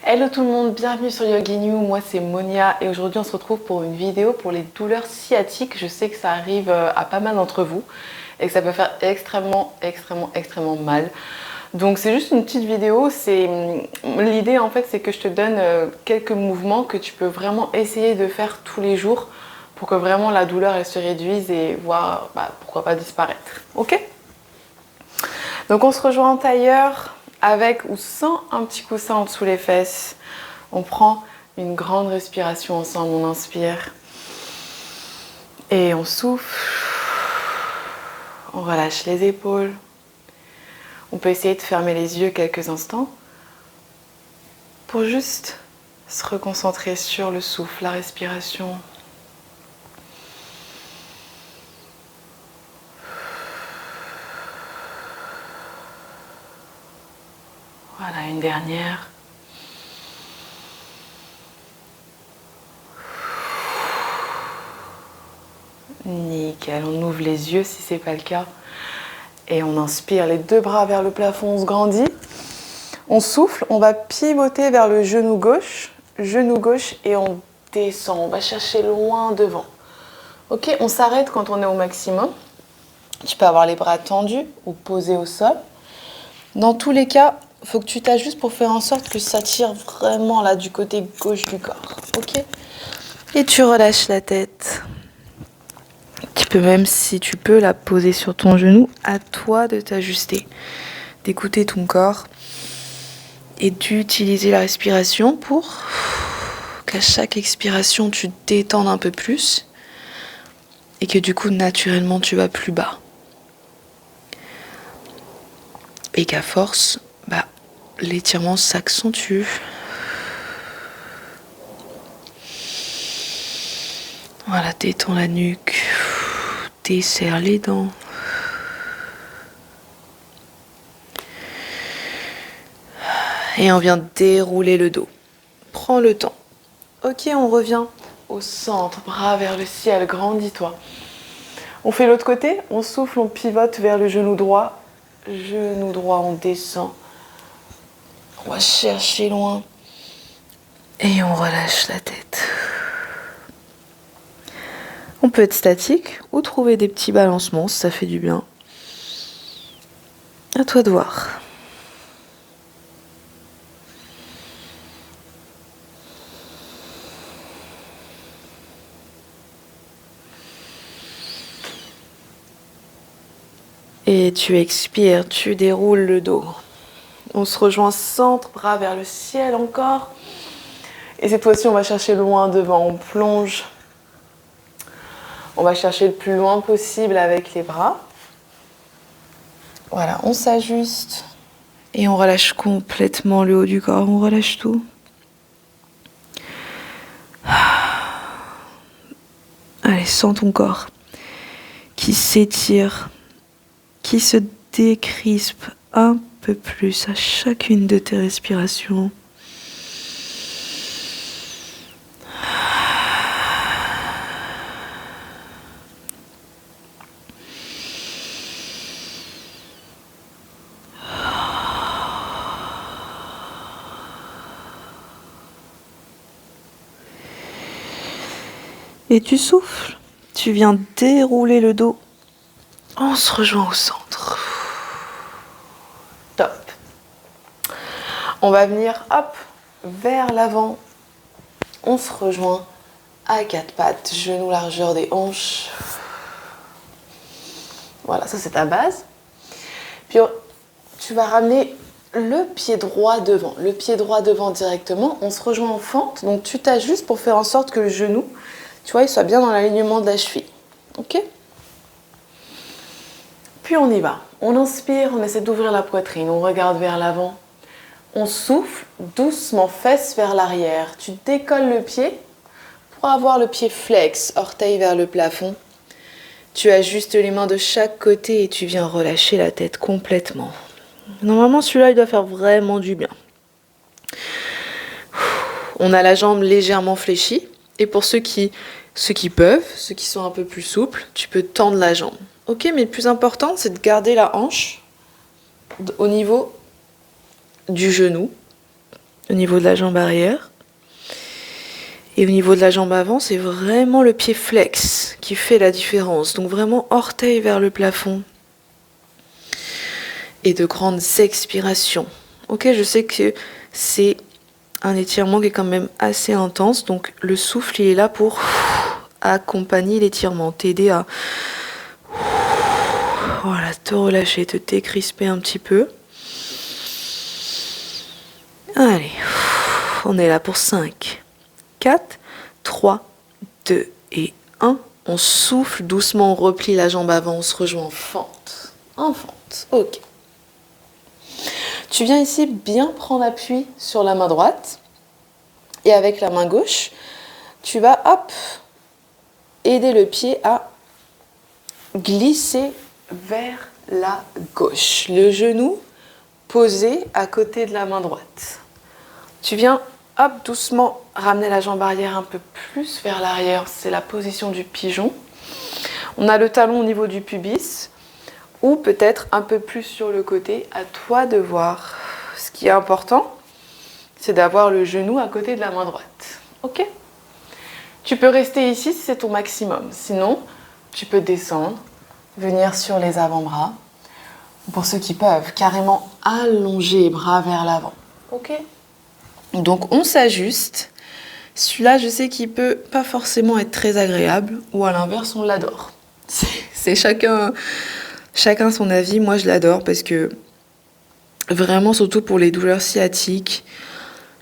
Hello tout le monde, bienvenue sur Yogini, moi c'est Monia et aujourd'hui on se retrouve pour une vidéo pour les douleurs sciatiques. Je sais que ça arrive à pas mal d'entre vous et que ça peut faire extrêmement mal. Donc c'est juste une petite vidéo, l'idée en fait c'est que je te donne quelques mouvements que tu peux vraiment essayer de faire tous les jours pour que vraiment la douleur elle se réduise et voir pourquoi pas disparaître. Ok? Donc on se rejoint en tailleur avec ou sans un petit coussin en dessous les fesses. On prend une grande respiration ensemble, on inspire et on souffle. On relâche les épaules. On peut essayer de fermer les yeux quelques instants pour juste se reconcentrer sur le souffle, la respiration. Voilà, une dernière. Nickel, on ouvre les yeux si c'est pas le cas. Et on inspire les deux bras vers le plafond, on se grandit. On souffle, on va pivoter vers le genou gauche et on descend. On va chercher loin devant. Ok, on s'arrête quand on est au maximum. Tu peux avoir les bras tendus ou posés au sol. Dans tous les cas, il faut que tu t'ajustes pour faire en sorte que ça tire vraiment là du côté gauche du corps. Ok? Et tu relâches la tête. Tu peux même, si tu peux, la poser sur ton genou. À toi de t'ajuster, d'écouter ton corps et d'utiliser la respiration pour qu'à chaque expiration, tu te détendes un peu plus et que du coup, naturellement, tu vas plus bas. Et qu'à force, l'étirement s'accentue. Voilà, détends la nuque, desserre les dents. Et on vient dérouler le dos. Prends le temps. Ok, on revient au centre, bras vers le ciel, grandis-toi. On fait l'autre côté, on souffle, on pivote vers le genou droit. Genou droit, on descend. On va chercher loin. Et on relâche la tête. On peut être statique ou trouver des petits balancements si ça fait du bien. À toi de voir. Et tu expires, tu déroules le dos. On se rejoint centre, bras vers le ciel encore. Et cette fois-ci, on va chercher loin devant. On plonge. On va chercher le plus loin possible avec les bras. Voilà, on s'ajuste. Et on relâche complètement le haut du corps. On relâche tout. Allez, sens ton corps qui s'étire, qui se décrispe un peu plus à chacune de tes respirations. Et tu souffles, tu viens dérouler le dos. On se rejoint au centre. Top. On va venir, hop, vers l'avant. On se rejoint à quatre pattes, genoux largeur des hanches. Voilà, ça c'est ta base. Puis tu vas ramener le pied droit devant. Le pied droit devant directement. On se rejoint en fente. Donc tu t'ajustes pour faire en sorte que le genou, tu vois, il soit bien dans l'alignement de la cheville. Ok? Puis on y va. On inspire, on essaie d'ouvrir la poitrine. On regarde vers l'avant. On souffle doucement, fesses vers l'arrière. Tu décolles le pied pour avoir le pied flex, orteil vers le plafond. Tu ajustes les mains de chaque côté et tu viens relâcher la tête complètement. Normalement, celui-là, il doit faire vraiment du bien. On a la jambe légèrement fléchie. Et pour ceux qui peuvent, ceux qui sont un peu plus souples, tu peux tendre la jambe. Ok, mais le plus important, c'est de garder la hanche au niveau du genou. au niveau de la jambe arrière. Et au niveau de la jambe avant, c'est vraiment le pied flex qui fait la différence. Donc vraiment orteil vers le plafond. Et de grandes expirations. Ok, je sais que c'est un étirement qui est quand même assez intense. Donc le souffle, il est là pour accompagner l'étirement, t'aider à voilà, te relâcher, te décrisper un petit peu. Allez, on est là pour 5, 4, 3, 2 et 1. On souffle doucement, on replie la jambe avant, on se rejoint en fente. En fente, ok. Tu viens ici bien prendre appui sur la main droite. Et avec la main gauche, tu vas, hop, aider le pied à glisser vers la gauche. Le genou posé à côté de la main droite. Tu viens, hop, doucement ramener la jambe arrière un peu plus vers l'arrière. C'est la position du pigeon. On a le talon au niveau du pubis ou peut-être un peu plus sur le côté. À toi de voir. Ce qui est important, c'est d'avoir le genou à côté de la main droite. Ok ? Tu peux rester ici si c'est ton maximum. Sinon, tu peux descendre, venir sur les avant-bras. Pour ceux qui peuvent, carrément allonger les bras vers l'avant. Ok ? Donc on s'ajuste. Celui-là, je sais qu'il peut pas forcément être très agréable, ou à l'inverse, on l'adore. C'est chacun son avis. Moi, je l'adore parce que vraiment, surtout pour les douleurs sciatiques,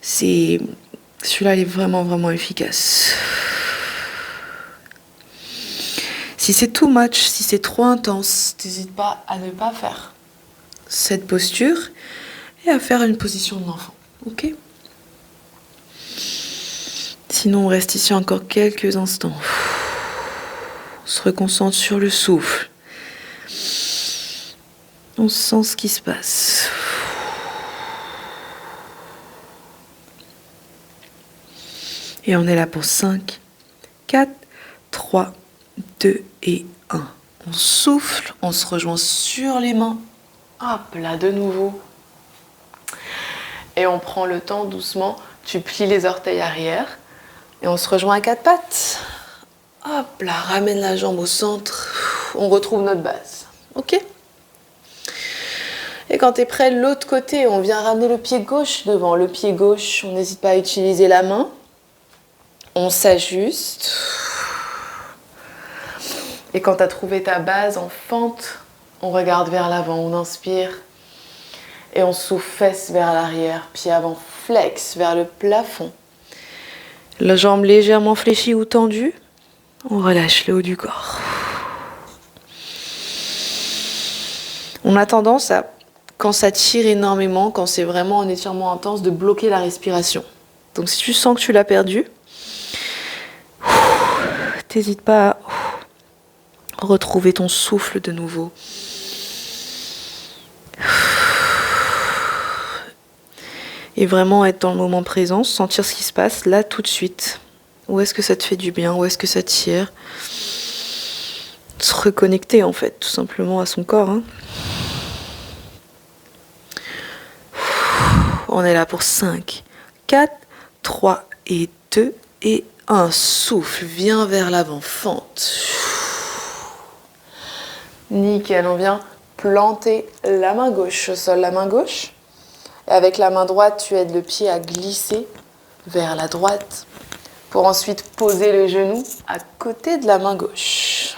celui-là, il est vraiment, vraiment efficace. Si c'est too much, si c'est trop intense, n'hésite pas à ne pas faire cette posture et à faire une position de l'enfant. Ok ? Sinon, on reste ici encore quelques instants. On se reconcentre sur le souffle. On sent ce qui se passe. Et on est là pour 5, 4, 3, 2 et 1. On souffle, on se rejoint sur les mains. Hop là, de nouveau. Et on prend le temps doucement. Tu plies les orteils arrière. Et on se rejoint à quatre pattes. Hop là, ramène la jambe au centre. On retrouve notre base. Ok ? Et quand tu es prêt, l'autre côté, on vient ramener le pied gauche devant. Le pied gauche, on n'hésite pas à utiliser la main. On s'ajuste. Et quand tu as trouvé ta base en fente, on regarde vers l'avant, on inspire. Et on souffle fesse vers l'arrière, pied avant flex vers le plafond. La jambe légèrement fléchie ou tendue, on relâche le haut du corps. On a tendance à, quand ça tire énormément, quand c'est vraiment un étirement intense, de bloquer la respiration. Donc si tu sens que tu l'as perdu, t'hésites pas à retrouver ton souffle de nouveau. Et vraiment être dans le moment présent, sentir ce qui se passe là tout de suite. Où est-ce que ça te fait du bien, où est-ce que ça tire. Se reconnecter en fait, tout simplement à son corps. Hein. On est là pour 5, 4, 3 et 2 et 1. Souffle, viens vers l'avant, fente. Nickel, on vient planter la main gauche au sol, la main gauche. Et avec la main droite, tu aides le pied à glisser vers la droite pour ensuite poser le genou à côté de la main gauche.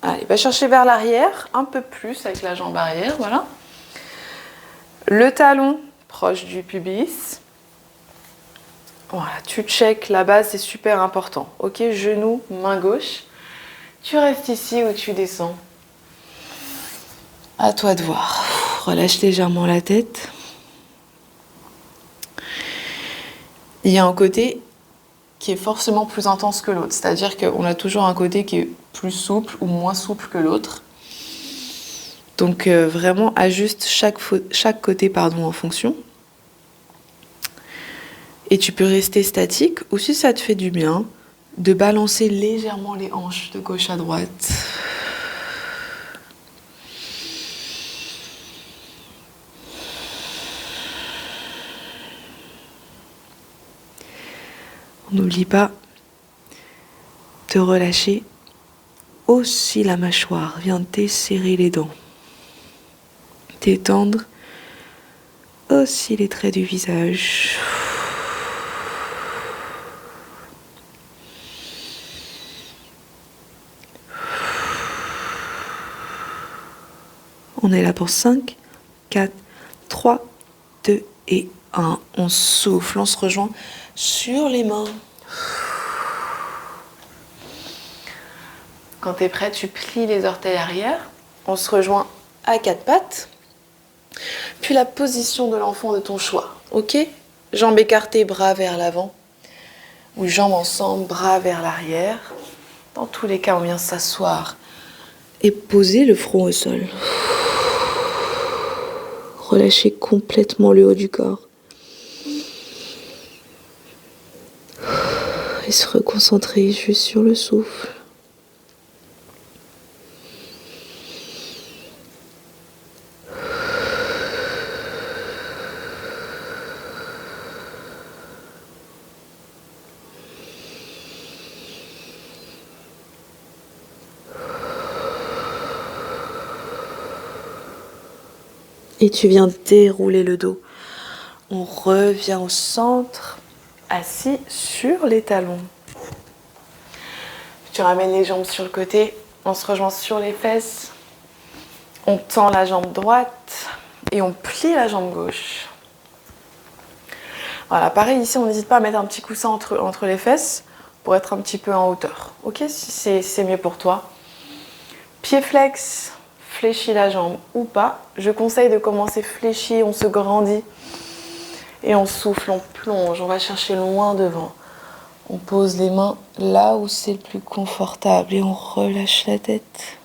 Allez, va chercher vers l'arrière, un peu plus avec la jambe arrière, voilà. Le talon proche du pubis. Voilà, tu check la base, c'est super important. Ok, genou, main gauche. Tu restes ici ou tu descends. À toi de voir. Relâche légèrement la tête. Il y a un côté qui est forcément plus intense que l'autre. C'est-à-dire qu'on a toujours un côté qui est plus souple ou moins souple que l'autre. Donc vraiment ajuste chaque côté en fonction. Et tu peux rester statique ou si ça te fait du bien, de balancer légèrement les hanches de gauche à droite. n'oublie pas de relâcher aussi la mâchoire. Viens desserrer les dents. Détendre aussi les traits du visage. On est là pour 5, 4, 3, 2 et 1. On souffle, on se rejoint sur les mains. Quand tu es prêt, tu plies les orteils arrière. On se rejoint à quatre pattes. Puis la position de l'enfant de ton choix. Ok? Jambes écartées, bras vers l'avant. Ou jambes ensemble, bras vers l'arrière. Dans tous les cas, on vient s'asseoir Et poser le front au sol. Relâchez complètement le haut du corps. Et se reconcentrer juste sur le souffle. Et tu viens dérouler le dos. On revient au centre, assis sur les talons. Tu ramènes les jambes sur le côté, on se rejoint sur les fesses. On tend la jambe droite et on plie la jambe gauche. Voilà, pareil ici, on n'hésite pas à mettre un petit coussin entre les fesses pour être un petit peu en hauteur. Ok, si c'est mieux pour toi. Pied flex, fléchis la jambe ou pas. Je conseille de commencer fléchi, on se grandit. Et on souffle, on plonge, on va chercher loin devant. On pose les mains là où c'est le plus confortable et on relâche la tête.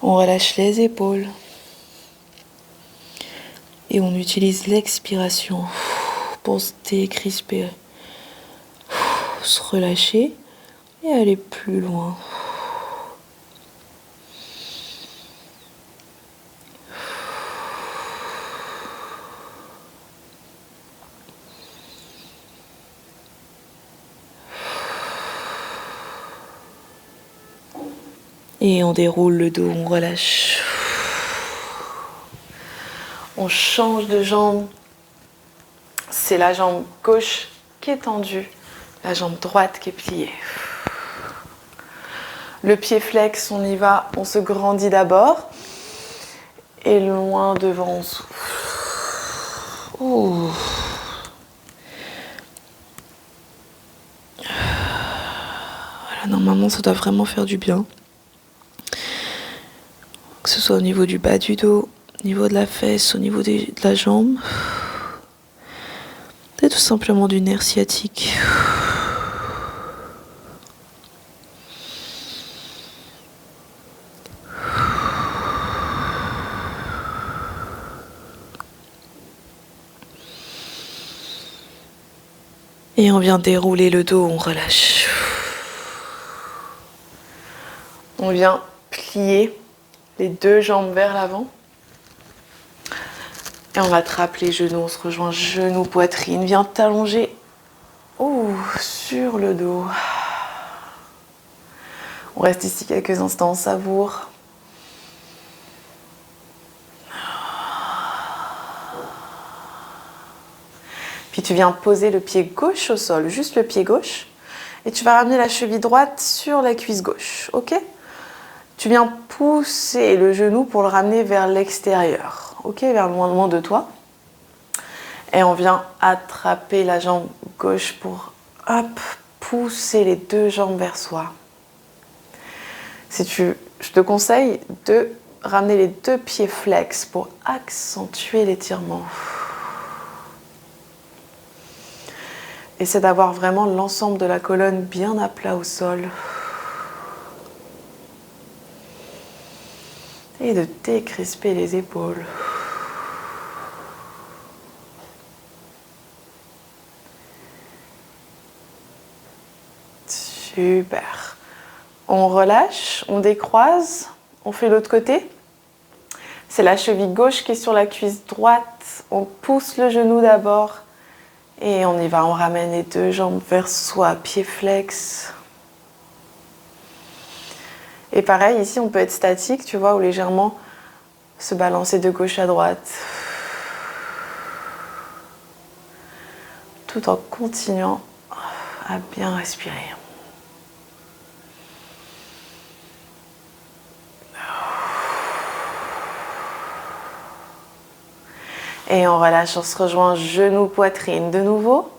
On relâche les épaules. Et on utilise l'expiration pour se décrisper. Se relâcher et aller plus loin. Et on déroule le dos, on relâche. On change de jambe. C'est la jambe gauche qui est tendue, la jambe droite qui est pliée. Le pied flex, on y va, on se grandit d'abord. Et loin devant, on souffle. Ouh. Voilà, normalement, ça doit vraiment faire du bien. Que ce soit au niveau du bas du dos, au niveau de la fesse, au niveau de la jambe. Et tout simplement du nerf sciatique. Et on vient dérouler le dos, on relâche. On vient plier les deux jambes vers l'avant. Et on attrape les genoux, on se rejoint genoux, poitrine. Viens t'allonger sur le dos. On reste ici quelques instants, on savoure. Puis tu viens poser le pied gauche au sol, juste le pied gauche. Et tu vas ramener la cheville droite sur la cuisse gauche, ok ? Tu viens pousser le genou pour le ramener vers l'extérieur, ok, vers loin de toi. Et on vient attraper la jambe gauche pour pousser les deux jambes vers soi. Je te conseille de ramener les deux pieds flex pour accentuer l'étirement. Essaie d'avoir vraiment l'ensemble de la colonne bien à plat au sol. Et de décrisper les épaules. Super. On relâche, on décroise, on fait l'autre côté. C'est la cheville gauche qui est sur la cuisse droite. On pousse le genou d'abord Et on y va, on ramène les deux jambes vers soi, pied flex. Et pareil, ici, on peut être statique, tu vois, ou légèrement se balancer de gauche à droite. Tout en continuant à bien respirer. Et on relâche, on se rejoint genou, poitrine de nouveau.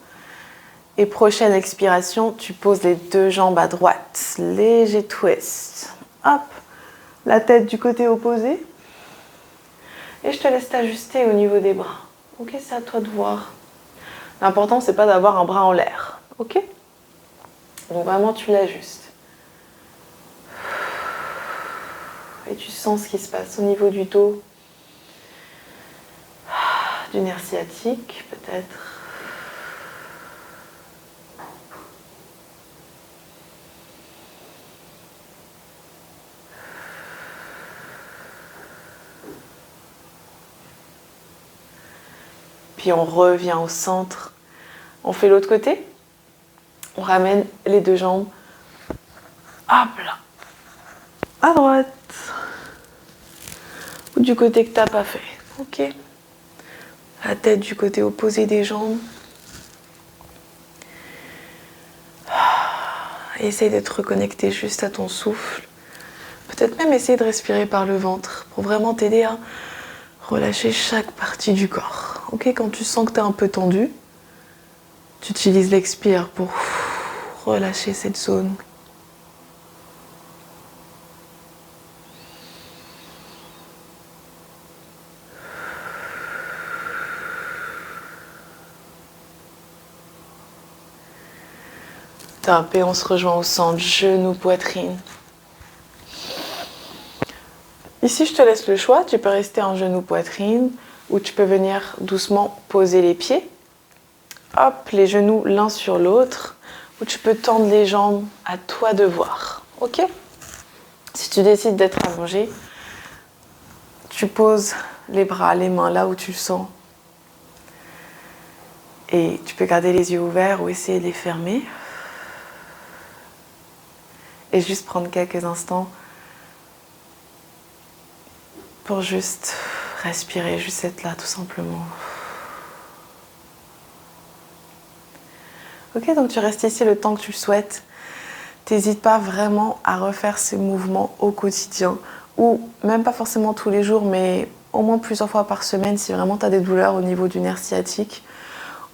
Et prochaine expiration, tu poses les deux jambes à droite. Léger twist. Hop, la tête du côté opposé. Et je te laisse t'ajuster au niveau des bras. Ok, c'est à toi de voir. L'important, c'est pas d'avoir un bras en l'air. Ok? Donc vraiment, tu l'ajustes. Et tu sens ce qui se passe au niveau du dos. Du nerf sciatique, peut-être. Puis on revient au centre. On fait l'autre côté. On ramène les deux jambes. Hop là. À droite. Ou du côté que tu n'as pas fait. Ok. La tête du côté opposé des jambes. Essaye de te reconnecter juste à ton souffle. Peut-être même essayer de respirer par le ventre pour vraiment t'aider à relâcher chaque partie du corps. Ok, quand tu sens que tu es un peu tendu, tu utilises l'expire pour relâcher cette zone. Top, et on se rejoint au centre, genou, poitrine. Ici, je te laisse le choix, tu peux rester en genou, poitrine, ou tu peux venir doucement poser les pieds. Hop, les genoux l'un sur l'autre, ou tu peux tendre les jambes, à toi de voir. Ok? Si tu décides d'être allongé, tu poses les bras, les mains là où tu le sens. Et tu peux garder les yeux ouverts ou essayer de les fermer. Et juste prendre quelques instants pour juste respirer, juste être là tout simplement. Ok, donc tu restes ici le temps que tu le souhaites. T'hésites pas vraiment à refaire ces mouvements au quotidien, ou même pas forcément tous les jours, mais au moins plusieurs fois par semaine si vraiment tu as des douleurs au niveau du nerf sciatique,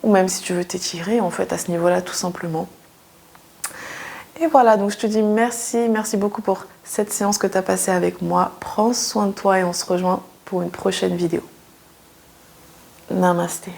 ou même si tu veux t'étirer en fait à ce niveau-là tout simplement. Et voilà, donc je te dis merci beaucoup pour cette séance que tu as passée avec moi. Prends soin de toi et on se rejoint pour une prochaine vidéo. Namasté.